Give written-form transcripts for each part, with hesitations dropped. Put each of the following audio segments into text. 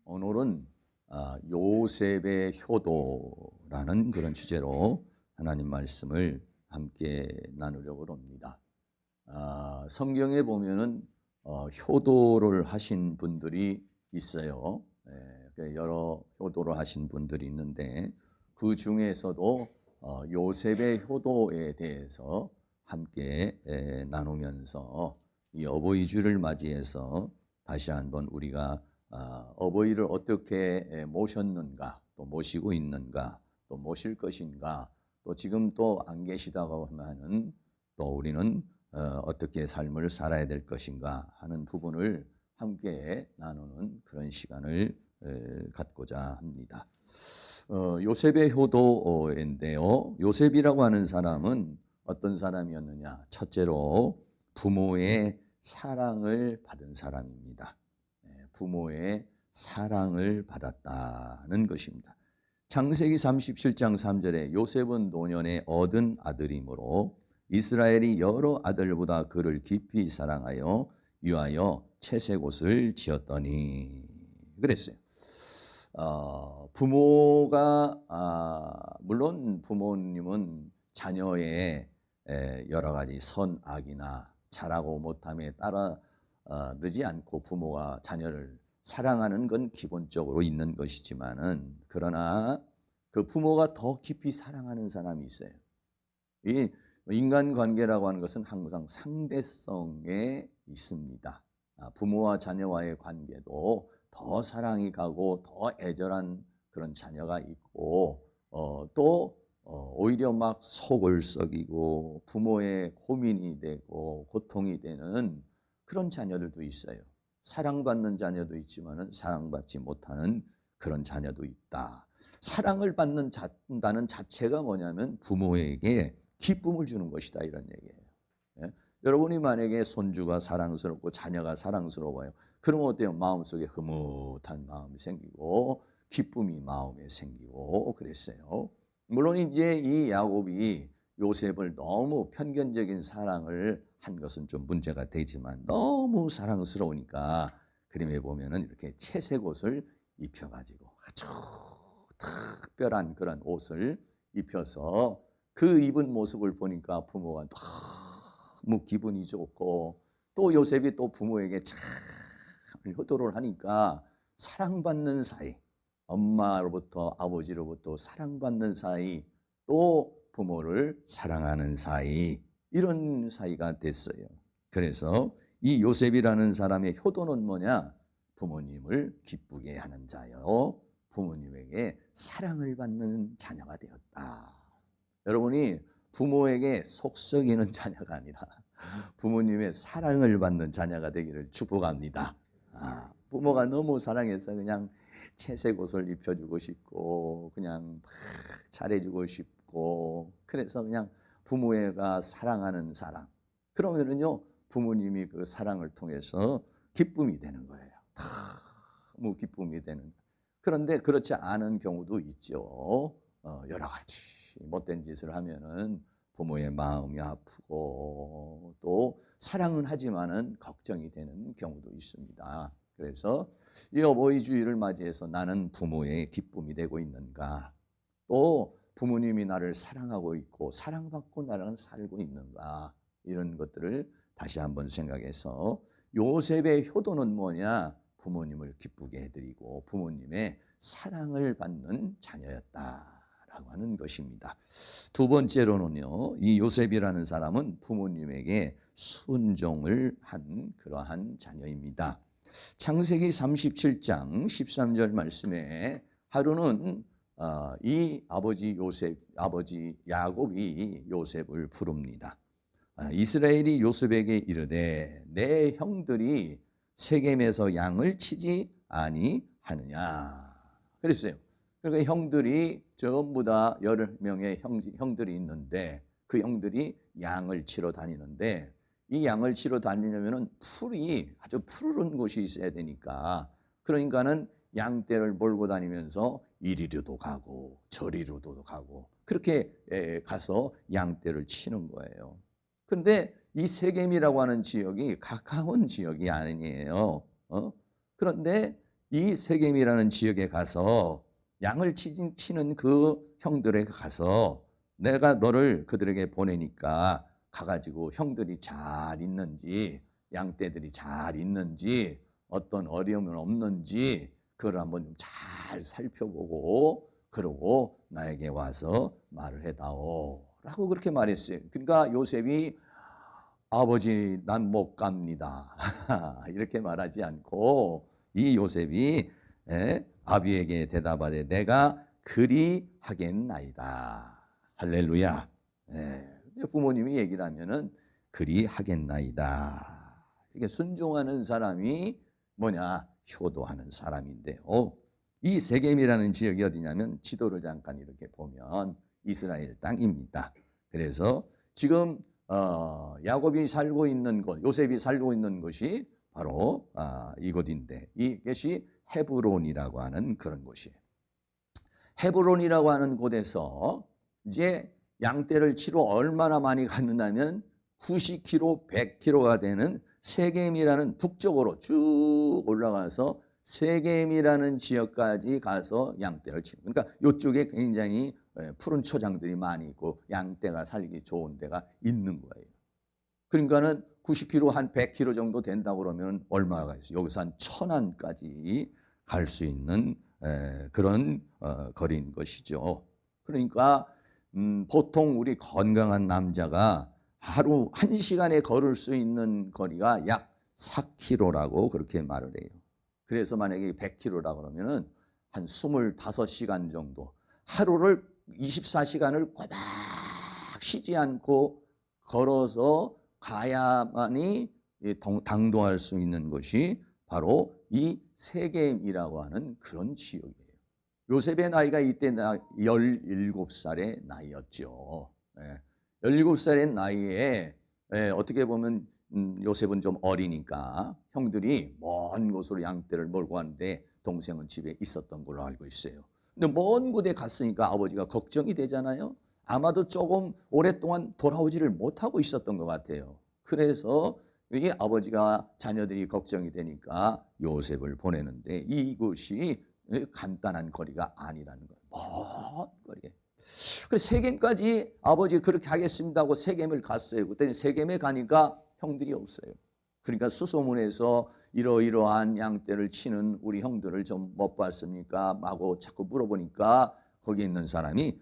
오늘은 요셉의 효도라는 그런 주제로 하나님 말씀을 함께 나누려고 합니다. 성경에 보면은 효도를 하신 분들이 있어요. 여러 효도를 하신 분들이 있는데 그 중에서도 요셉의 효도에 대해서 함께 나누면서 이 어버이주를 맞이해서 다시 한번 우리가 어버이를 어떻게 모셨는가, 또 모시고 있는가, 또 모실 것인가, 또 지금 또 안 계시다고 하면은 또 우리는 어떻게 삶을 살아야 될 것인가 하는 부분을 함께 나누는 그런 시간을 갖고자 합니다. 요셉의 효도인데요. 요셉이라고 하는 사람은 어떤 사람이었느냐? 첫째로 부모의 사랑을 받은 사람입니다. 부모의 사랑을 받았다는 것입니다. 창세기 37장 3절에 요셉은 노년에 얻은 아들이므로 이스라엘이 여러 아들보다 그를 깊이 사랑하여 위하여 채색옷을 지었더니 그랬어요. 부모가 물론 부모님은 자녀의 여러 가지 선악이나 잘하고 못함에 따르지 않고 부모가 자녀를 사랑하는 건 기본적으로 있는 것이지만은 그러나 그 부모가 더 깊이 사랑하는 사람이 있어요. 이 인간관계라고 하는 것은 항상 상대성에 있습니다. 부모와 자녀와의 관계도 더 사랑이 가고 더 애절한 그런 자녀가 있고 또 오히려 막 속을 썩이고 부모의 고민이 되고 고통이 되는 그런 자녀들도 있어요. 사랑받는 자녀도 있지만은 사랑받지 못하는 그런 자녀도 있다. 사랑을 받는다는 자체가 뭐냐면 부모에게 기쁨을 주는 것이다 이런 얘기예요. 예? 여러분이 만약에 손주가 사랑스럽고 자녀가 사랑스러워요. 그러면 어때요? 마음속에 흐뭇한 마음이 생기고 기쁨이 마음에 생기고 그랬어요. 물론 이제 이 야곱이 요셉을 너무 편견적인 사랑을 한 것은 좀 문제가 되지만 너무 사랑스러우니까 그림에 보면은 이렇게 채색 옷을 입혀가지고 아주 특별한 그런 옷을 입혀서 그 입은 모습을 보니까 부모가 너무 기분이 좋고 또 요셉이 또 부모에게 참 효도를 하니까 사랑받는 사이, 엄마로부터 아버지로부터 사랑받는 사이, 또 부모를 사랑하는 사이, 이런 사이가 됐어요. 그래서 이 요셉이라는 사람의 효도는 뭐냐? 부모님을 기쁘게 하는 자요. 부모님에게 사랑을 받는 자녀가 되었다. 여러분이 부모에게 속 썩이는 자녀가 아니라 부모님의 사랑을 받는 자녀가 되기를 축복합니다. 부모가 너무 사랑해서 그냥 채색 옷을 입혀주고 싶고 그냥 막 잘해주고 싶고 그래서 그냥 부모가 사랑하는 사랑. 그러면은요 부모님이 그 사랑을 통해서 기쁨이 되는 거예요. 너무 기쁨이 되는. 그런데 그렇지 않은 경우도 있죠. 여러 가지 못된 짓을 하면은 부모의 마음이 아프고 또 사랑은 하지만은 걱정이 되는 경우도 있습니다. 그래서 이 어버이 주일을 맞이해서 나는 부모의 기쁨이 되고 있는가? 또 부모님이 나를 사랑하고 있고 사랑받고 나랑 살고 있는가? 이런 것들을 다시 한번 생각해서 요셉의 효도는 뭐냐? 부모님을 기쁘게 해드리고 부모님의 사랑을 받는 자녀였다라고 하는 것입니다. 두 번째로는요, 이 요셉이라는 사람은 부모님에게 순종을 한 그러한 자녀입니다. 창세기 37장 13절 말씀에 하루는 이 아버지 야곱이 요셉을 부릅니다. 이스라엘이 요셉에게 이르되 내 형들이 세겜에서 양을 치지 아니하느냐 그랬어요. 그러니까 형들이 전부 다 10명의 형들이 있는데 그 형들이 양을 치러 다니는데 이 양을 치러 다니려면은 풀이 아주 푸르른 곳이 있어야 되니까 그러니까는 양떼를 몰고 다니면서 이리로도 가고 저리로도 가고 그렇게 가서 양떼를 치는 거예요. 근데 이 세겜이라고 하는 지역이 가까운 지역이 아니에요. 그런데 이 세겜이라는 지역에 가서 양을 치는 그 형들에게 가서 내가 너를 그들에게 보내니까 가가지고 형들이 잘 있는지, 양떼들이 잘 있는지, 어떤 어려움은 없는지 그걸 한번 좀 잘 살펴보고 그러고 나에게 와서 말을 해다오 라고 그렇게 말했어요. 그러니까 요셉이 아버지 난 못 갑니다 이렇게 말하지 않고 이 요셉이 아비에게 대답하되 내가 그리하겠나이다. 할렐루야. 부모님이 얘기를 하면은 그리하겠나이다. 이게 순종하는 사람이 뭐냐? 효도하는 사람인데요. 이 세겜이라는 지역이 어디냐면 지도를 잠깐 이렇게 보면 이스라엘 땅입니다. 그래서 지금 야곱이 살고 있는 곳, 요셉이 살고 있는 곳이 바로 이곳인데 이것이 헤브론이라고 하는 그런 곳이에요. 헤브론이라고 하는 곳에서 이제 양떼를 치러 얼마나 많이 갔느냐면 90km, 100km가 되는 세겜이라는 북쪽으로 쭉 올라가서 세겜이라는 지역까지 가서 양떼를 치는. 그러니까 이쪽에 굉장히 푸른 초장들이 많이 있고 양떼가 살기 좋은 데가 있는 거예요. 그러니까는 90km 한 100km 정도 된다고 그러면 얼마가 있어요? 여기서 한 천안까지 갈 수 있는 그런 거리인 것이죠. 그러니까 보통 우리 건강한 남자가 하루 1시간에 걸을 수 있는 거리가 약 4km라고 그렇게 말을 해요. 그래서 만약에 100km라고 그러면은 한 25시간 정도, 하루를 24시간을 꼬박 쉬지 않고 걸어서 가야만이 당도할 수 있는 것이 바로 이 세겜이라고 하는 그런 지역이에요. 요셉의 나이가 이때 17살의 나이였죠. 17살의 나이에 어떻게 보면 요셉은 좀 어리니까 형들이 먼 곳으로 양떼를 몰고 가는데 동생은 집에 있었던 걸로 알고 있어요. 근데 먼 곳에 갔으니까 아버지가 걱정이 되잖아요. 아마도 조금 오랫동안 돌아오지를 못하고 있었던 것 같아요. 그래서 이게 아버지가 자녀들이 걱정이 되니까 요셉을 보내는데 이곳이 간단한 거리가 아니라는 거예요. 먼 거리에. 그래서 세겜까지 아버지 그렇게 하겠습니다 하고 세겜을 갔어요. 그때 세겜에 가니까 형들이 없어요. 그러니까 수소문에서 이러이러한 양떼를 치는 우리 형들을 좀 못 봤습니까? 하고 자꾸 물어보니까 거기 있는 사람이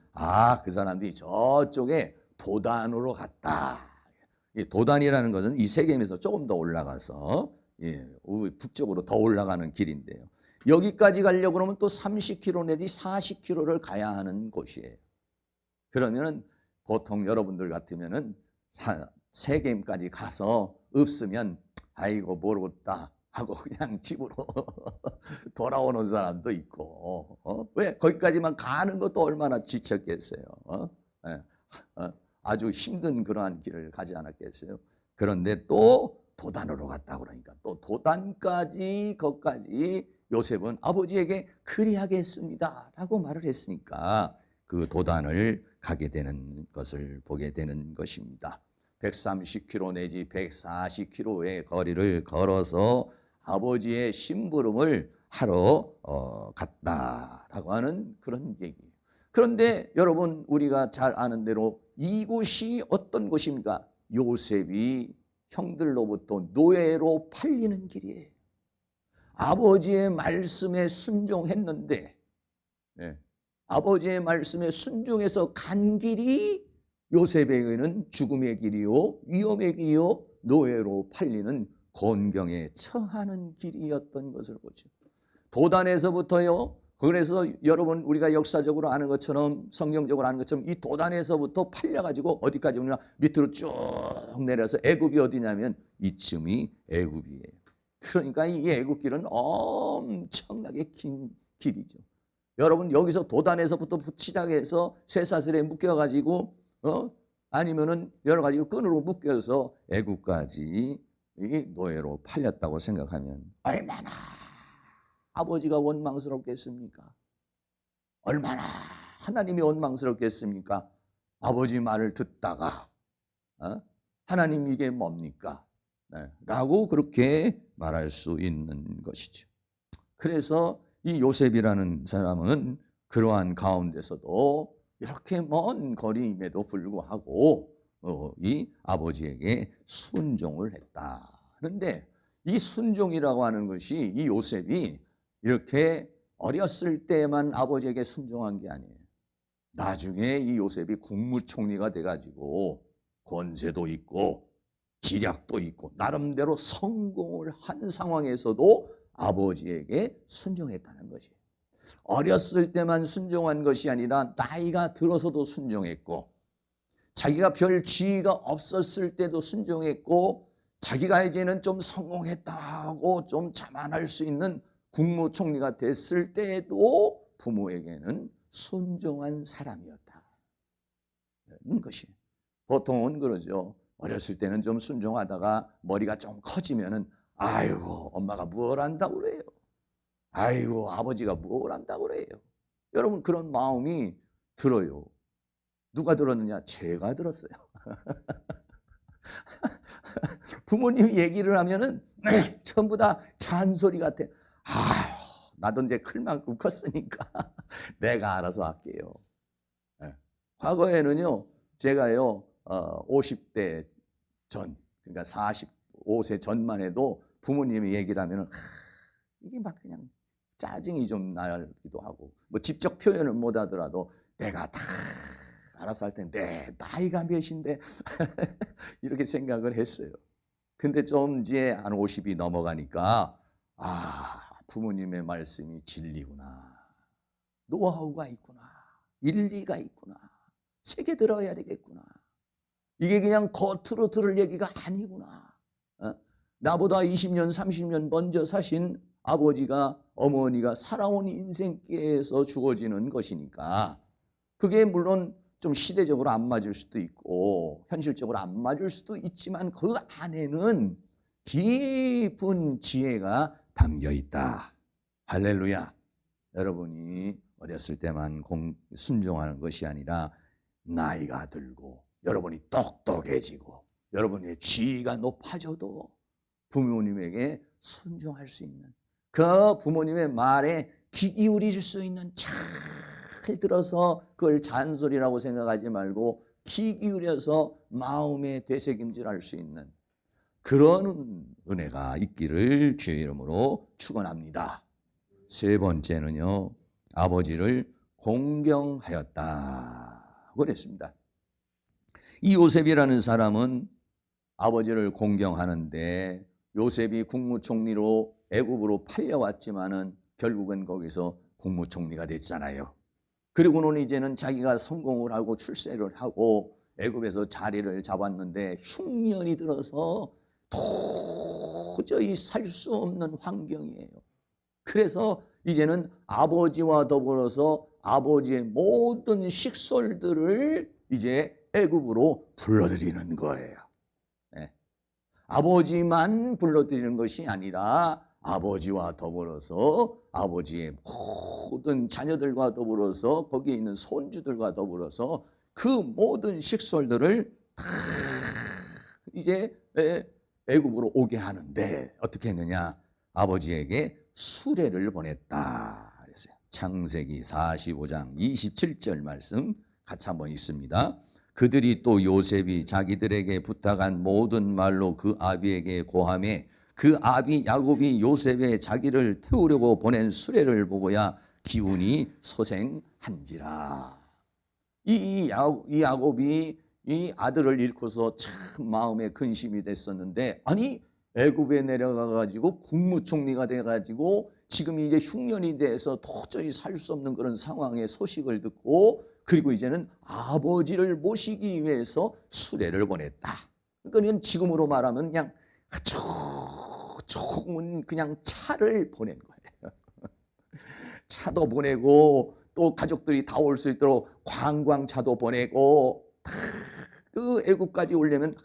그 사람들이 저쪽에 도단으로 갔다. 도단이라는 것은 이 세겜에서 조금 더 올라가서 북쪽으로 더 올라가는 길인데요. 여기까지 가려고 그러면 또 30km 내지 40km를 가야 하는 곳이에요. 그러면은 보통 여러분들 같으면은 세겜까지 가서 없으면 아이고 모르겠다 하고 그냥 집으로 돌아오는 사람도 있고 왜 거기까지만 가는 것도 얼마나 지쳤겠어요. 아주 힘든 그러한 길을 가지 않았겠어요. 그런데 또 도단으로 갔다 그러니까 또 도단까지 거기까지 요셉은 아버지에게 그리하겠습니다 라고 말을 했으니까 그 도단을 가게 되는 것을 보게 되는 것입니다. 130km 내지 140km의 거리를 걸어서 아버지의 심부름을 하러 갔다라고 하는 그런 얘기예요. 그런데 여러분 우리가 잘 아는 대로 이곳이 어떤 곳입니까? 요셉이 형들로부터 노예로 팔리는 길이에요. 아버지의 말씀에 순종했는데 아버지의 말씀에 순종해서 간 길이 요셉에게는 죽음의 길이요 위험의 길이요 노예로 팔리는 곤경에 처하는 길이었던 것을 보죠. 도단에서부터요. 그래서 여러분 우리가 역사적으로 아는 것처럼 성경적으로 아는 것처럼 이 도단에서부터 팔려가지고 어디까지 오냐 밑으로 쭉 내려서 애굽이 어디냐면 이쯤이 애굽이에요. 그러니까 이 애굽길은 엄청나게 긴 길이죠. 여러분 여기서 도단에서부터 시작해서 쇠사슬에 묶여가지고 아니면은 여러 가지 끈으로 묶여서 애굽까지 이 노예로 팔렸다고 생각하면 얼마나 아버지가 원망스럽겠습니까? 얼마나 하나님이 원망스럽겠습니까? 아버지 말을 듣다가 하나님 이게 뭡니까? 라고 그렇게 말할 수 있는 것이죠. 그래서 이 요셉이라는 사람은 그러한 가운데서도 이렇게 먼 거리임에도 불구하고 이 아버지에게 순종을 했다. 그런데 이 순종이라고 하는 것이 이 요셉이 이렇게 어렸을 때만 아버지에게 순종한 게 아니에요. 나중에 이 요셉이 국무총리가 돼가지고 권세도 있고 기략도 있고 나름대로 성공을 한 상황에서도 아버지에게 순종했다는 것이에요. 어렸을 때만 순종한 것이 아니라 나이가 들어서도 순종했고, 자기가 별 지위가 없었을 때도 순종했고, 자기가 이제는 좀 성공했다고 좀 자만할 수 있는 국무총리가 됐을 때에도 부모에게는 순종한 사람이었다. 이런 것이 보통은 그러죠. 어렸을 때는 좀 순종하다가 머리가 좀 커지면은 아이고 엄마가 뭘 한다고 그래요. 아이고 아버지가 뭘 한다고 그래요. 여러분 그런 마음이 들어요. 누가 들었느냐? 제가 들었어요. 부모님이 얘기를 하면은 전부 다 잔소리 같아. 나도 이제 클 만큼 컸으니까 내가 알아서 할게요. 과거에는요, 제가요, 50대 전, 그러니까 45세 전만 해도 부모님이 얘기를 하면은 이게 막 그냥 짜증이 좀 나기도 하고, 뭐 직접 표현을 못 하더라도 내가 다 알아서 할 텐데 나이가 몇인데 이렇게 생각을 했어요. 근데 좀 이제 한 50이 넘어가니까 부모님의 말씀이 진리구나. 노하우가 있구나. 일리가 있구나. 새겨 들어야 되겠구나. 이게 그냥 겉으로 들을 얘기가 아니구나. 나보다 20년, 30년 먼저 사신 아버지가, 어머니가 살아온 인생께에서 주어지는 것이니까 그게 물론 좀 시대적으로 안 맞을 수도 있고 현실적으로 안 맞을 수도 있지만 그 안에는 깊은 지혜가 담겨 있다. 할렐루야. 여러분이 어렸을 때만 순종하는 것이 아니라 나이가 들고 여러분이 똑똑해지고 여러분의 지위가 높아져도 부모님에게 순종할 수 있는, 그 부모님의 말에 귀 기울일 수 있는, 잘 들어서 그걸 잔소리라고 생각하지 말고 귀 기울여서 마음에 되새김질할 수 있는 그런 은혜가 있기를 주의 이름으로 축원합니다. 세 번째는요, 아버지를 공경하였다 그랬습니다. 이 요셉이라는 사람은 아버지를 공경하는데, 요셉이 국무총리로 애굽으로 팔려왔지만은 결국은 거기서 국무총리가 됐잖아요. 그리고는 이제는 자기가 성공을 하고 출세를 하고 애굽에서 자리를 잡았는데 흉년이 들어서 도저히 살 수 없는 환경이에요. 그래서 이제는 아버지와 더불어서 아버지의 모든 식솔들을 이제 애굽으로 불러들이는 거예요. 네. 아버지만 불러들이는 것이 아니라 아버지와 더불어서 아버지의 모든 자녀들과 더불어서 거기에 있는 손주들과 더불어서 그 모든 식솔들을 다 이제 애굽으로 오게 하는데 어떻게 했느냐? 아버지에게 수레를 보냈다 그랬어요. 창세기 45장 27절 말씀 같이 한번 읽습니다. 그들이 또 요셉이 자기들에게 부탁한 모든 말로 그 아비에게 고하매 그 아비 야곱이 요셉의 자기를 태우려고 보낸 수레를 보고야 기운이 소생한지라. 이 야곱이 이 아들을 잃고서 참 마음에 근심이 됐었는데, 아니 애굽에 내려가 가지고 국무총리가 돼 가지고 지금 이제 흉년이 돼서 도저히 살 수 없는 그런 상황의 소식을 듣고, 그리고 이제는 아버지를 모시기 위해서 수레를 보냈다. 그러니까 지금으로 말하면 그냥 조금은 그냥 차를 보낸 거예요. 차도 보내고 또 가족들이 다 올 수 있도록 관광차도 보내고, 그 애국까지 오려면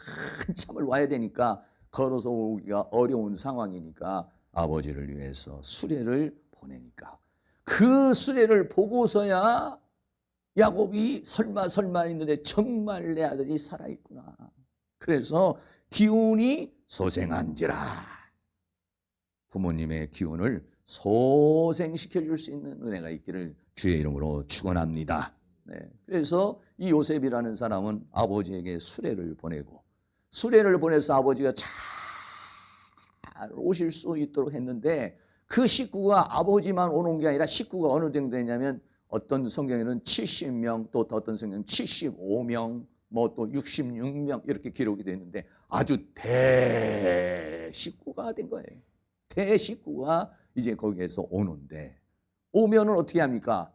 한참을 와야 되니까 걸어서 오기가 어려운 상황이니까 아버지를 위해서 수레를 보내니까 그 수레를 보고서야 야곱이 설마 했는데 정말 내 아들이 살아있구나. 그래서 기운이 소생한지라. 부모님의 기운을 소생시켜 줄 수 있는 은혜가 있기를 주의 이름으로 축원합니다. 네. 그래서 이 요셉이라는 사람은 아버지에게 수레를 보내고 수레를 보내서 아버지가 잘 오실 수 있도록 했는데 그 식구가 아버지만 오는 게 아니라 식구가 어느 정도 되냐면 어떤 성경에는 70명 또 어떤 성경은 75명 뭐 또 66명 이렇게 기록이 되는데 아주 대식구가 된 거예요. 대식구가 이제 거기에서 오는데 오면은 어떻게 합니까?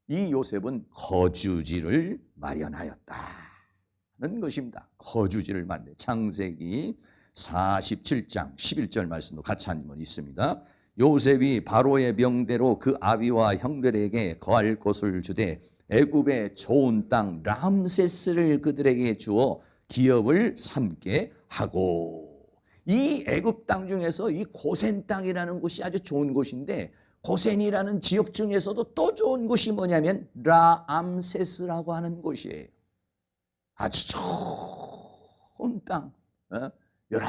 이 요셉은 거주지를 마련하였다는 것입니다. 거주지를 마련해. 창세기 47장 11절 말씀도 같이 한번 있습니다. 요셉이 바로의 명대로 그 아비와 형들에게 거할 곳을 주되 애굽의 좋은 땅 람세스를 그들에게 주어 기업을 삼게 하고, 이 애굽 땅 중에서 이 고센 땅이라는 곳이 아주 좋은 곳인데 고센이라는 지역 중에서도 또 좋은 곳이 뭐냐면 라암세스라고 하는 곳이에요. 아주 좋은 땅, 여러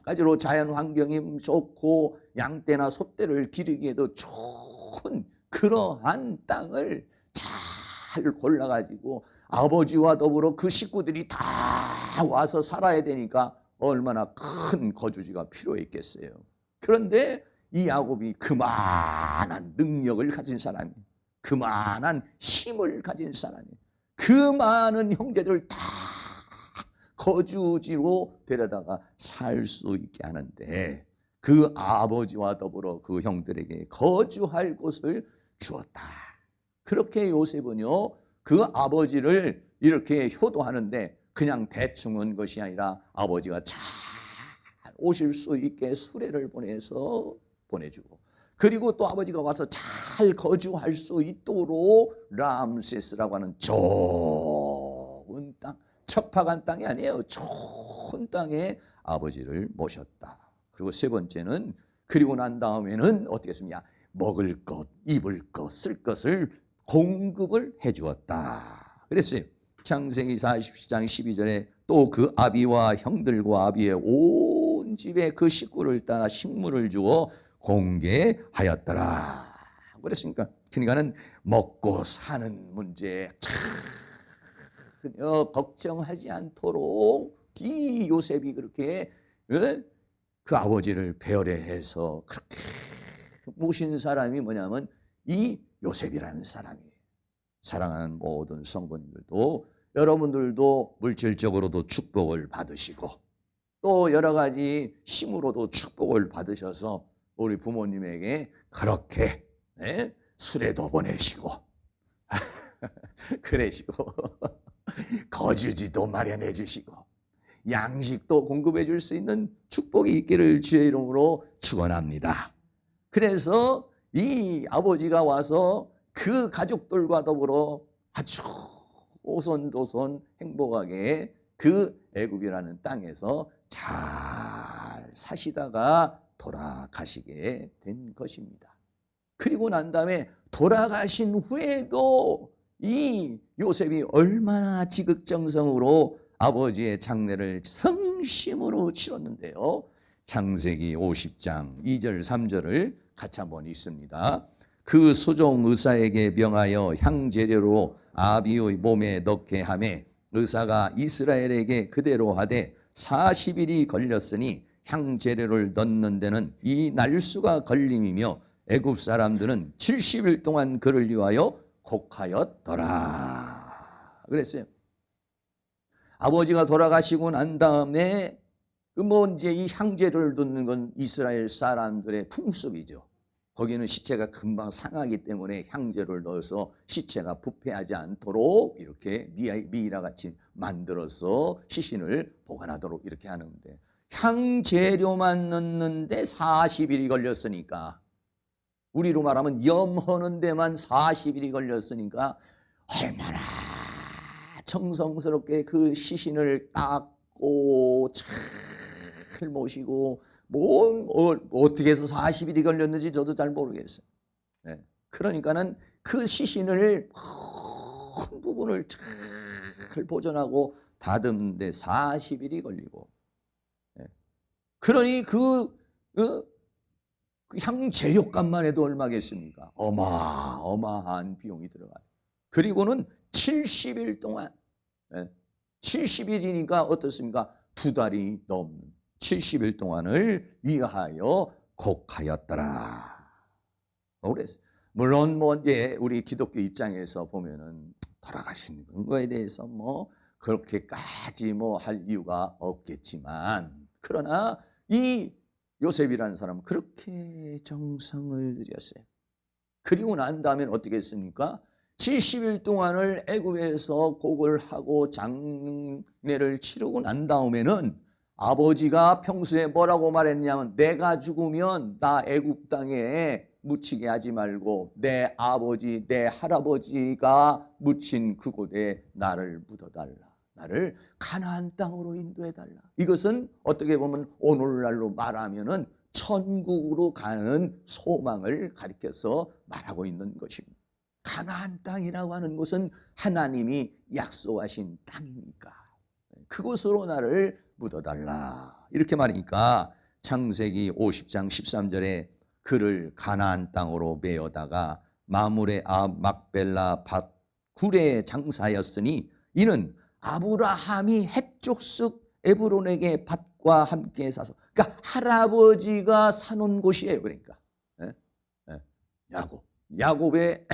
가지로 자연 환경이 좋고 양떼나 소떼를 기르기에도 좋은 그러한 땅을 잘 골라가지고 아버지와 더불어 그 식구들이 다 와서 살아야 되니까 얼마나 큰 거주지가 필요했겠어요. 그런데 이 야곱이 그만한 능력을 가진 사람이, 그만한 힘을 가진 사람이, 그 많은 형제들을 다 거주지로 데려다가 살 수 있게 하는데 그 아버지와 더불어 그 형들에게 거주할 곳을 주었다. 그렇게 요셉은요, 그 아버지를 이렇게 효도하는데 그냥 대충 온 것이 아니라 아버지가 잘 오실 수 있게 수레를 보내서 보내주고, 그리고 또 아버지가 와서 잘 거주할 수 있도록 람세스라고 하는 좋은 땅, 척박한 땅이 아니에요. 좋은 땅에 아버지를 모셨다. 그리고 세 번째는 그리고 난 다음에는 어떻게 했습니까? 먹을 것, 입을 것, 쓸 것을 공급을 해 주었다. 그랬어요. 창세기 40장 12절에 또 그 아비와 형들과 아비의 온 집에 그 식구를 따라 식물을 주어 공개하였더라. 그랬으니까 그러니까는 먹고 사는 문제 전혀 걱정하지 않도록 이 요셉이 그렇게 그 아버지를 배려해서 그렇게 모신 사람이 뭐냐면 이 요셉이라는 사람이에요. 사랑하는 모든 성도님들도 여러분들도 물질적으로도 축복을 받으시고 또 여러 가지 힘으로도 축복을 받으셔서 우리 부모님에게 그렇게 수레도 보내시고 그러시고 거주지도 마련해 주시고 양식도 공급해 줄 수 있는 축복이 있기를 주의 이름으로 축원합니다. 그래서 이 아버지가 와서 그 가족들과 더불어 아주 오손도손 행복하게 그 애굽이라는 땅에서 잘 사시다가 돌아가시게 된 것입니다. 그리고 난 다음에 돌아가신 후에도 이 요셉이 얼마나 지극정성으로 아버지의 장례를 성심으로 치렀는데요. 창세기 50장 2절 3절을 같이 한번 읽습니다. 그 소종 의사에게 명하여 향재료로 아비의 몸에 넣게 하매 의사가 이스라엘에게 그대로 하되 40일이 걸렸으니 향재료를 넣는 데는 이 날수가 걸림이며 애굽 사람들은 70일 동안 그를 위하여 곡하였더라. 그랬어요. 아버지가 돌아가시고 난 다음에 이제 이 향재료를 넣는 건 이스라엘 사람들의 풍습이죠. 거기는 시체가 금방 상하기 때문에 향재료를 넣어서 시체가 부패하지 않도록 이렇게 미이라 같이 만들어서 시신을 보관하도록 이렇게 하는데 향재료만 넣는데 40일이 걸렸으니까, 우리로 말하면 염하는 데만 40일이 걸렸으니까 얼마나 정성스럽게 그 시신을 닦고 잘 모시고 어떻게 해서 40일이 걸렸는지 저도 잘 모르겠어요. 네. 그러니까는 그 시신을 큰 부분을 잘 보존하고 다듬는데 40일이 걸리고, 네. 그러니 그 향재료값만 해도 얼마겠습니까? 어마어마한 비용이 들어가요. 그리고는 70일 동안, 70일이니까 어떻습니까? 2달이 넘는 70일 동안을 위하여 곡하였더라. 그래서 물론 뭐 이제 우리 기독교 입장에서 보면은 돌아가신 거에 대해서 뭐 그렇게까지 뭐 할 이유가 없겠지만, 그러나 이 요셉이라는 사람은 그렇게 정성을 들였어요. 그리고 난 다음엔 어떻게 했습니까? 70일 동안을 애굽에서 곡을 하고 장례를 치르고 난 다음에는 아버지가 평소에 뭐라고 말했냐면, 내가 죽으면 나 애굽 땅에 묻히게 하지 말고 내 아버지, 내 할아버지가 묻힌 그곳에 나를 묻어달라. 나를 가나안 땅으로 인도해달라. 이것은 어떻게 보면 오늘날로 말하면은 천국으로 가는 소망을 가리켜서 말하고 있는 것입니다. 가나안 땅이라고 하는 것은 하나님이 약속하신 땅이니까 그곳으로 나를 묻어달라. 이렇게 말하니까 창세기 50장 13절에 그를 가나안 땅으로 메어다가 마물의 막벨라 밭 굴에 장사하였으니 이는 아브라함이 해족숙 에브론에게 밭과 함께 사서, 그러니까 할아버지가 사놓은 곳이에요. 그러니까 야곱의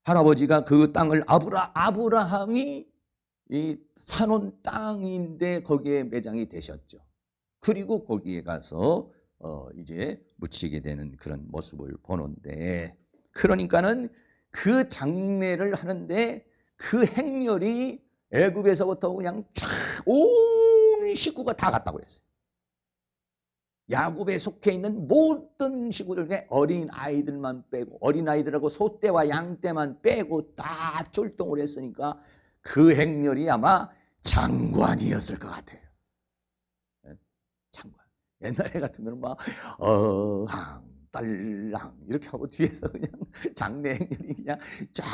할아버지가 그 땅을 아브라함이 사놓은 땅인데 거기에 매장이 되셨죠. 그리고 거기에 가서 이제 묻히게 되는 그런 모습을 보는데, 그러니까는 그 장례를 하는데 그 행렬이 애굽에서부터 그냥 쫙 온 식구가 다 갔다고 했어요. 야곱에 속해 있는 모든 식구들 중에 어린 아이들만 빼고, 어린 아이들하고 소떼와 양떼만 빼고 다 출동을 했으니까 그 행렬이 아마 장관이었을 것 같아요. 장관. 옛날에 같으면 막 어항 딸랑 이렇게 하고 뒤에서 그냥 장례 행렬이 그냥 쫙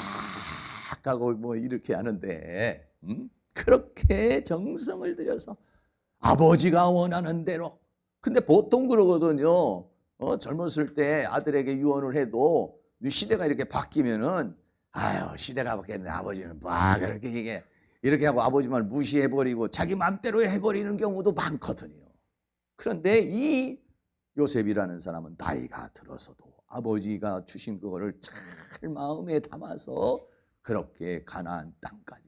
가고 뭐 이렇게 하는데, 그렇게 정성을 들여서 아버지가 원하는 대로. 근데 보통 그러거든요. 젊었을 때 아들에게 유언을 해도 시대가 이렇게 바뀌면은, 아유 시대가 바뀌었네, 아버지는 막 그렇게 이렇게 하고 아버지 말 무시해버리고 자기 맘대로 해버리는 경우도 많거든요. 그런데 이 요셉이라는 사람은 나이가 들어서도 아버지가 주신 그거를 잘 마음에 담아서 그렇게 가나안 땅까지.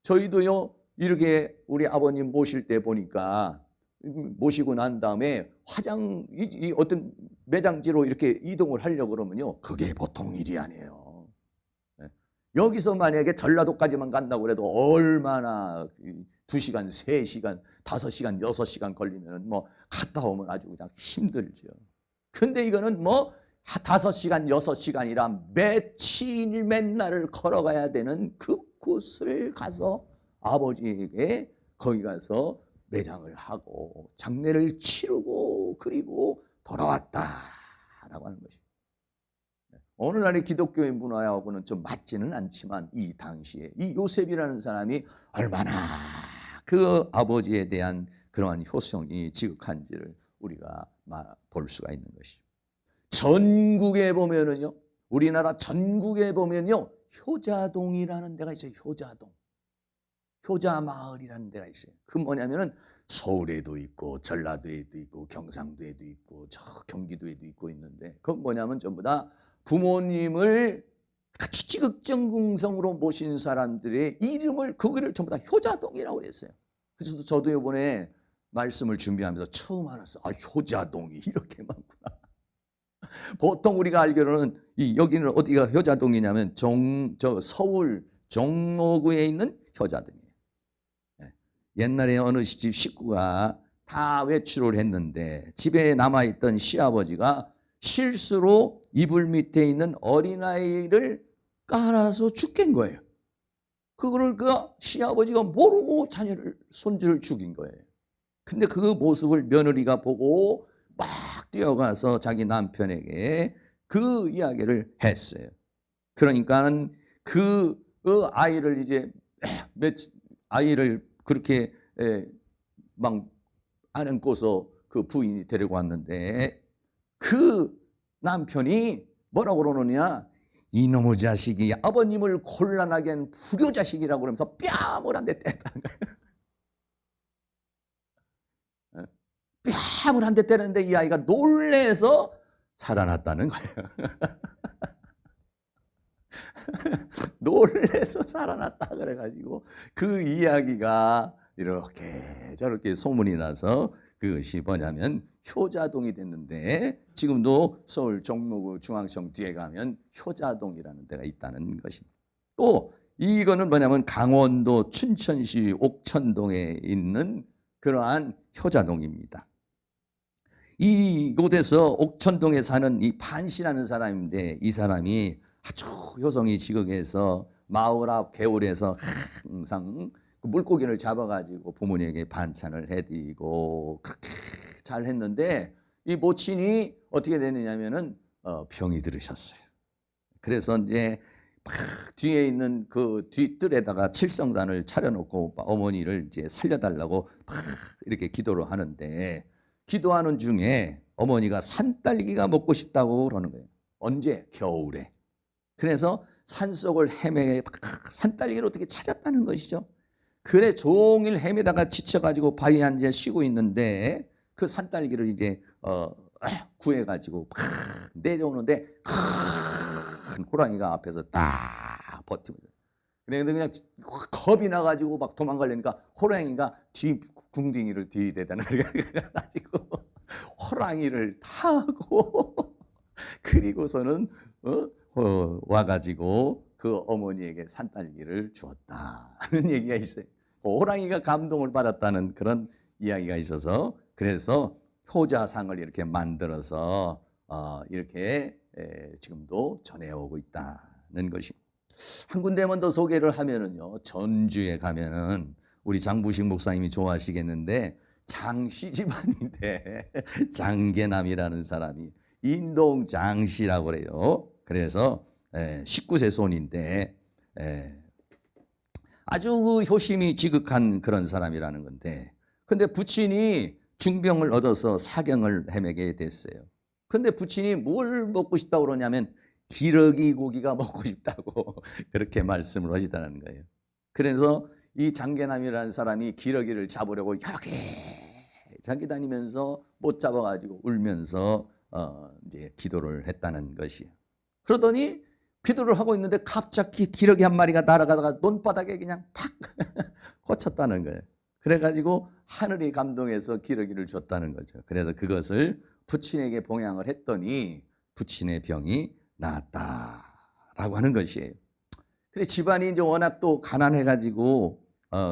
저희도요 이렇게 우리 아버님 모실 때 보니까, 모시고 난 다음에 이 어떤 매장지로 이렇게 이동을 하려고 그러면요, 그게 보통 일이 아니에요. 여기서 만약에 전라도까지만 간다고 해도 얼마나 2시간, 3시간, 5시간, 6시간 걸리면 뭐 갔다 오면 아주 그냥 힘들죠. 근데 이거는 뭐 5시간, 6시간이라 며칠 맨날을 걸어가야 되는 그곳을 가서 아버지에게 거기 가서 매장을 하고 장례를 치르고 그리고 돌아왔다라고 하는 것입니다. 오늘날의 기독교의 문화하고는 좀 맞지는 않지만 이 당시에 이 요셉이라는 사람이 얼마나 그 아버지에 대한 그러한 효성이 지극한지를 우리가 볼 수가 있는 것이죠. 전국에 보면은요, 우리나라 전국에 보면요, 효자동이라는 데가 있어요. 효자마을이라는 데가 있어요. 그 뭐냐면은 서울에도 있고 전라도에도 있고 경상도에도 있고 저 경기도에도 있고 있는데, 그건 뭐냐면 전부 다 부모님을 아주 지극정궁성으로 모신 사람들의 이름을, 거기를 전부 다 효자동이라고 그랬어요. 그래서 저도 이번에 말씀을 준비하면서 처음 알았어요. 아, 효자동이 이렇게 많구나. 보통 우리가 알기로는 여기는 어디가 효자동이냐면 서울 종로구에 있는 효자동이에요. 옛날에 어느 집 식구가 다 외출을 했는데 집에 남아있던 시아버지가 실수로 이불 밑에 있는 어린아이를 깔아서 죽인 거예요. 그거를 그 시아버지가 모르고 손주를 죽인 거예요. 근데 그 모습을 며느리가 보고 막 뛰어가서 자기 남편에게 그 이야기를 했어요. 그러니까 그 아이를 이제 아이를 그렇게 막 안 안고서 그 부인이 데리고 왔는데 그 남편이 뭐라고 그러느냐, 이놈의 자식이 아버님을 곤란하게 한 불효자식이라고 그러면서 뺨을 한 대 때렸다는 거예요. 뺨을 한 대 때렸는데 이 아이가 놀래서 살아났다는 거예요. 놀래서 살아났다 그래가지고 그 이야기가 이렇게 저렇게 소문이 나서 그것이 뭐냐면 효자동이 됐는데, 지금도 서울 종로구 중앙시청 뒤에 가면 효자동이라는 데가 있다는 것입니다. 또 이거는 뭐냐면 강원도 춘천시 옥천동에 있는 그러한 효자동입니다. 이곳에서 옥천동에 사는 이 반씨라는 사람인데, 이 사람이 아주 효성이 지극해서 마을 앞 개울에서 항상 물고기를 잡아가지고 부모님에게 반찬을 해드리고 그렇게 잘 했는데, 이 모친이 어떻게 되느냐면은 병이 들으셨어요. 그래서 이제 막 뒤에 있는 그 뒷뜰에다가 칠성단을 차려놓고 어머니를 이제 살려달라고 막 이렇게 기도를 하는데, 기도하는 중에 어머니가 산딸기가 먹고 싶다고 그러는 거예요. 언제? 겨울에. 그래서 산속을 헤매 산딸기를 어떻게 찾았다는 것이죠. 그래 종일 헤매다가 지쳐가지고 바위에 앉아 쉬고 있는데 그 산딸기를 이제 구해가지고 팍 내려오는데 큰 호랑이가 앞에서 딱 버티고, 그냥 겁이 나가지고 막 도망가려니까 호랑이가 궁둥이를 들이대다는 거예요. 그래가지고 호랑이를 타고 그리고서는 와가지고 그 어머니에게 산딸기를 주었다는 얘기가 있어요. 호랑이가 감동을 받았다는 그런 이야기가 있어서, 그래서 효자상을 이렇게 만들어서 이렇게 지금도 전해오고 있다는 것이. 한 군데만 더 소개를 하면은요, 전주에 가면은 우리 장부식 목사님이 좋아하시겠는데, 장씨 집안인데 장계남이라는 사람이 인동 장씨라고 그래요. 그래서 19세 손인데 아주 그 효심이 지극한 그런 사람이라는 건데, 근데 부친이 중병을 얻어서 사경을 헤매게 됐어요. 근데 부친이 뭘 먹고 싶다고 그러냐면 기러기 고기가 먹고 싶다고 그렇게 말씀을 하시다는 거예요. 그래서 이 장계남이라는 사람이 기러기를 잡으려고 이렇게 자기 다니면서 못 잡아가지고 울면서 이제 기도를 했다는 것이에요. 그러더니 기도를 하고 있는데 갑자기 기러기 한 마리가 날아가다가 논바닥에 그냥 팍 꽂혔다는 거예요. 그래가지고 하늘이 감동해서 기러기를 줬다는 거죠. 그래서 그것을 부친에게 봉양을 했더니 부친의 병이 나았다라고 하는 것이에요. 그래 집안이 이제 워낙 또 가난해가지고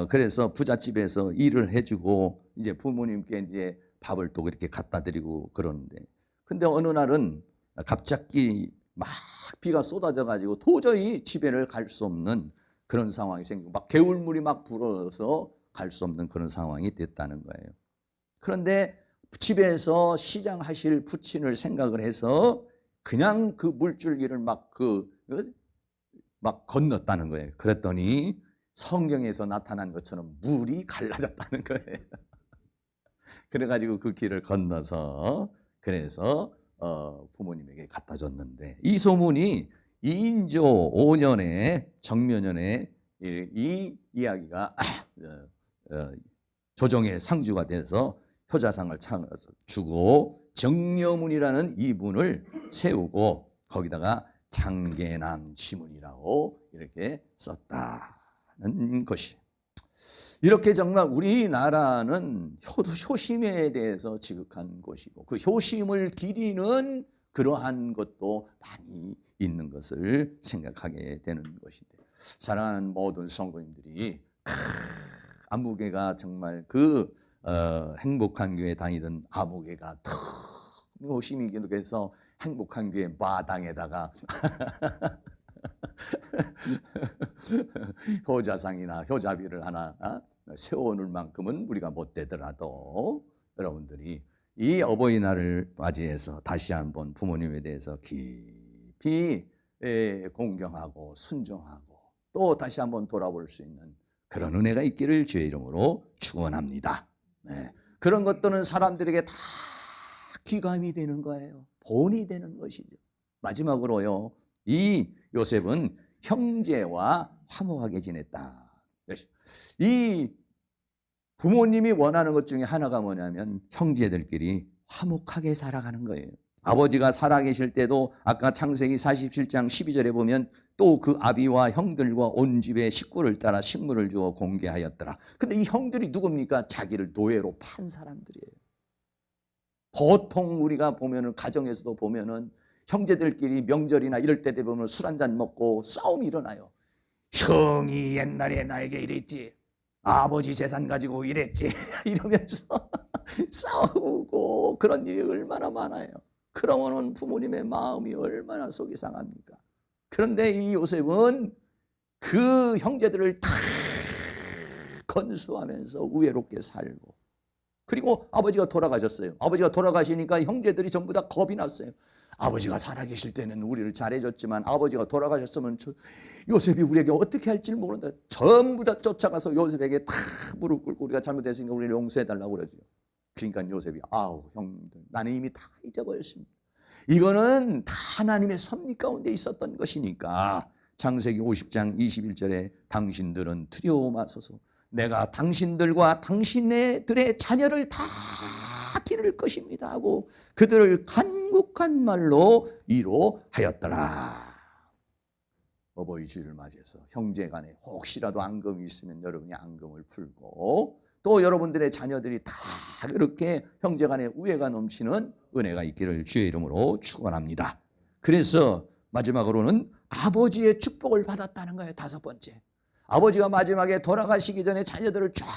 그래서 부잣집에서 일을 해주고 이제 부모님께 이제 밥을 또 이렇게 갖다 드리고 그러는데, 근데 어느 날은 갑자기 막 비가 쏟아져 가지고 도저히 집에를 갈 수 없는 그런 상황이 생기고 막 개울물이 막 불어서 갈 수 없는 그런 상황이 됐다는 거예요. 그런데 집에서 시장하실 부친을 생각을 해서 그냥 그 물줄기를 막 건넜다는 거예요. 그랬더니 성경에서 나타난 것처럼 물이 갈라졌다는 거예요. 그래가지고 그 길을 건너서 그래서 부모님에게 갖다 줬는데, 이 소문이 인조 5년에 정묘년에 이 이야기가 조정의 상주가 돼서 효자상을 주고 정려문이라는 이분을 세우고 거기다가 장계남 지문이라고 이렇게 썼다는 것이. 이렇게 정말 우리나라는 효심에 대해서 지극한 곳이고 그 효심을 기리는 그러한 것도 많이 있는 것을 생각하게 되는 것인데, 사랑하는 모든 성도님들이 아무개가 정말 그 행복한 교회 다니던 아무개가 효심이 기록해서 행복한 교회 마당에다가 효자상이나 효자비를 하나 세워놓을 만큼은 우리가 못 되더라도 여러분들이 이 어버이날을 맞이해서 다시 한번 부모님에 대해서 깊이 공경하고 순종하고 또 다시 한번 돌아볼 수 있는 그런 은혜가 있기를 주의 이름으로 축원합니다. 네. 그런 것들은 사람들에게 다 귀감이 되는 거예요. 본이 되는 것이죠. 마지막으로요, 이 요셉은 형제와 화목하게 지냈다. 이 부모님이 원하는 것 중에 하나가 뭐냐면 형제들끼리 화목하게 살아가는 거예요. 아버지가 살아계실 때도 아까 창세기 47장 12절에 보면 또 그 아비와 형들과 온 집의 식구를 따라 식물을 주어 공개하였더라. 근데 이 형들이 누굽니까? 자기를 노예로 판 사람들이에요. 보통 우리가 보면은 가정에서도 보면은 형제들끼리 명절이나 이럴 때 되면 술 한잔 먹고 싸움이 일어나요. 형이 옛날에 나에게 이랬지. 아버지 재산 가지고 이랬지. 이러면서 싸우고 그런 일이 얼마나 많아요. 그러면은 부모님의 마음이 얼마나 속이 상합니까? 그런데 이 요셉은 그 형제들을 다 건수하면서 우애롭게 살고, 그리고 아버지가 돌아가셨어요. 아버지가 돌아가시니까 형제들이 전부 다 겁이 났어요. 아버지가 살아계실 때는 우리를 잘해줬지만 아버지가 돌아가셨으면 요셉이 우리에게 어떻게 할지 모른다. 전부 다 쫓아가서 요셉에게 다 무릎 꿇고 우리가 잘못했으니까 우리를 용서해달라고 그러죠. 그러니까 요셉이 아우 형들 나는 이미 다 잊어버렸습니다. 이거는 다 하나님의 섭리 가운데 있었던 것이니까 창세기 50장 21절에 당신들은 두려워 마소서 내가 당신들과 당신들의 자녀를 다 기를 것입니다 하고 그들을 간곡한 말로 위로하였더라. 어버이 주일을 맞이해서 형제 간에 혹시라도 앙금이 있으면 여러분이 앙금을 풀고 또 여러분들의 자녀들이 다 그렇게 형제 간에 우애가 넘치는 은혜가 있기를 주의 이름으로 축원합니다. 그래서 마지막으로는 아버지의 축복을 받았다는 거예요. 다섯 번째, 아버지가 마지막에 돌아가시기 전에 자녀들을 쫙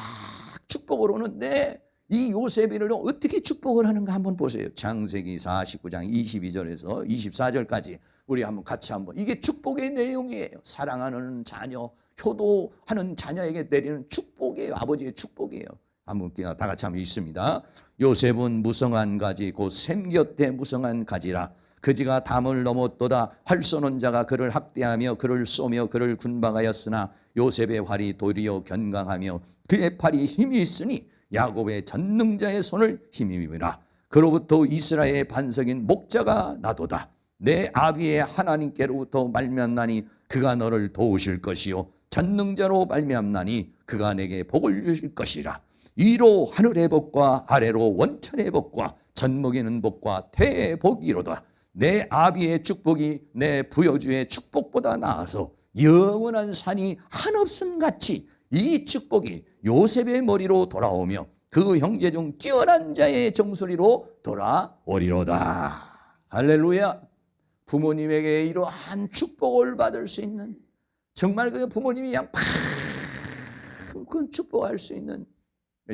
축복을 오는데 이 요셉이를 어떻게 축복을 하는가 한번 보세요. 창세기 49장 22절에서 24절까지 우리 한번 같이 한번, 이게 축복의 내용이에요. 사랑하는 자녀, 효도하는 자녀에게 내리는 축복이에요. 아버지의 축복이에요. 한번 다 같이 한번 읽습니다. 요셉은 무성한 가지 곧 샘 곁에 무성한 가지라. 그지가 담을 넘었도다. 활 쏘는 자가 그를 학대하며 그를 쏘며 그를 군박하였으나 요셉의 활이 도리어 견강하며 그의 팔이 힘이 있으니 야곱의 전능자의 손을 힘입으라. 그로부터 이스라엘의 반석인 목자가 나도다. 내 아비의 하나님께로부터 말미암나니 그가 너를 도우실 것이요 전능자로 말미암나니 그가 내게 복을 주실 것이라. 위로 하늘의 복과 아래로 원천의 복과 젖먹이는 복과 태의 복이로다. 내 아비의 축복이 내 부여주의 축복보다 나아서 영원한 산이 한없음 같이 이 축복이 요셉의 머리로 돌아오며 그 형제 중 뛰어난 자의 정수리로 돌아오리로다. 할렐루야. 부모님에게 이러한 축복을 받을 수 있는, 정말 그 부모님이 그냥 큰 축복할 수 있는,